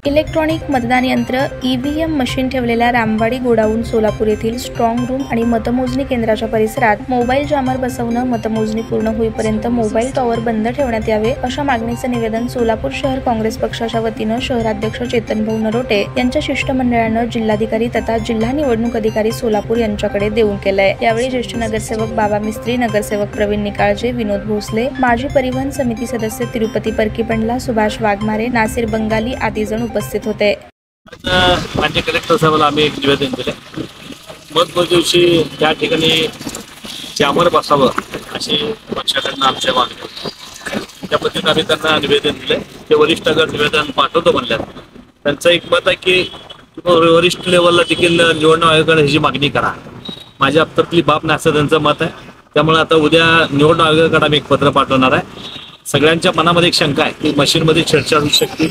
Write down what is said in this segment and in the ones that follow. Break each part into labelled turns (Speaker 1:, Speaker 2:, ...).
Speaker 1: Electronic मतदान यंत्र EVM machine ठेवलेल्या रामवाडी गोडाऊन सोलापूर येथील स्ट्रॉंग रूम आणि मतमोजणी केंद्राच्या परिसरात मोबाईल जॅमर बसवणं, मतमोजणी पूर्ण होईपर्यंत मोबाईल टॉवर बंद ठेवण्यात यावे अशा मागणीचं निवेदन सोलापूर शहर काँग्रेस पक्षाच्या वतीनं शहराध्यक्ष चेतनभाऊ नरोटे यांच्या शिष्टमंडळानं जिल्हाधिकारी तथा जिल्हा निवडणूक अधिकारी सोलापूर यांच्याकडे देऊन केलंय। यावेळी ज्येष्ठ नगरसेवक बाबा मिस्त्री, नगरसेवक प्रवीण निकाळजे, विनोद भोसले, माजी परिवहन समिती सदस्य तिरुपती परकीपंडला, सुभाष वाघमारे, नासिर बंगाली आदी जण उपस्थित होते।
Speaker 2: मान्य कलेक्टर साहेबांना आम्ही एक निवेदन दिले। मतमोजणी दिवशी त्या ठिकाणी जॅमर बसावं अशी पक्षाकडनं आमच्या मागणी होती। त्या पद्धतीने आम्ही त्यांना निवेदन दिले। ते वरिष्ठांकडे निवेदन पाठवतो म्हणल्यात। त्यांचं एक मत आहे की वरिष्ठ लेवलला देखील निवडणूक आयोगाकडे ह्याची मागणी करा। माझ्या हप्त्यातली बाब नाही असं त्यांचं मत आहे। त्यामुळे आता उद्या निवडणूक आयोगाकडे आम्ही एक पत्र पाठवणार आहे। सगळ्यांच्या मनामध्ये एक शंका आहे की मशीनमध्ये छेडछाड होऊ शकते।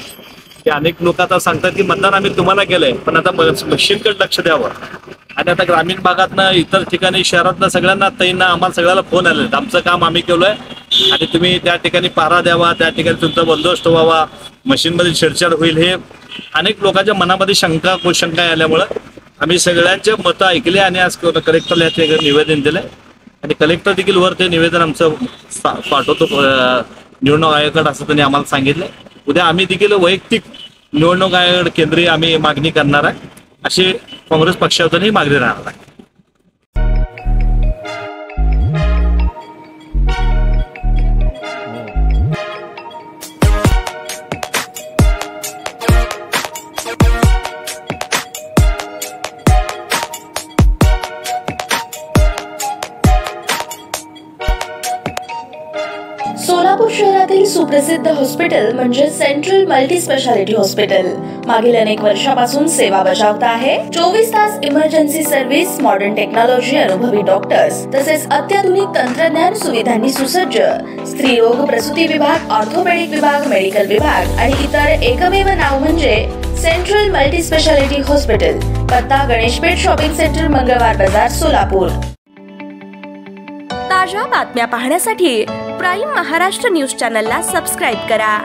Speaker 2: की अनेक लोक आता सांगतात की मतदान आम्ही तुम्हाला केलंय, पण आता मशीनकडे लक्ष द्यावं। आणि आता ग्रामीण भागातनं इतर ठिकाणी शहरातनं सगळ्यांना ताईंना आम्हाला सगळ्याला फोन आले, आमचं काम आम्ही केलंय आणि तुम्ही त्या ठिकाणी पारा द्यावा, त्या ठिकाणी तुमचा बंदोबस्त व्हावा, मशीनमध्ये छेडछाड होईल, हे अनेक लोकांच्या मनामध्ये शंका कुशंका आल्यामुळं आम्ही सगळ्यांचे मतं ऐकले आणि आज कलेक्टरला याचे निवेदन दिले आणि कलेक्टर देखील वर ते निवेदन आमचं पाठवतो निवडणूक आयोगाकडे असं त्यांनी आम्हाला सांगितलं। उद्या आम्ही देखील वैयक्तिक निवडणूक आयोग केंद्रीय आम्ही मागणी करणार आहे, अशी काँग्रेस पक्षातूनही मागणी राहणार आहे।
Speaker 1: सोलापूर शहरातील सुप्रसिद्ध हॉस्पिटल म्हणजे सेंट्रल मल्टी स्पेशालिटी हॉस्पिटल मागील अनेक वर्षापासून सेवा बजावत आहे। 24 तास इमर्जन्सी सर्व्हिस, मॉडर्न टेक्नॉलॉजी, अनुभवी डॉक्टर्स तसेच अत्याधुनिक तंत्रज्ञान सुविधांनी सुसज्ज स्त्रीरोग प्रसूती विभाग, ऑर्थोपेडिक विभाग, मेडिकल विभाग आणि इतर एकमेव नाव म्हणजे सेंट्रल मल्टी स्पेशालिटी हॉस्पिटल। पत्ता गणेशपेठ शॉपिंग सेंटर, मंगळवार बाजार, सोलापूर। ताज्या बातम्या पाहण्यासाठी प्राईम महाराष्ट्र न्यूज चॅनलला सबस्क्राईब करा।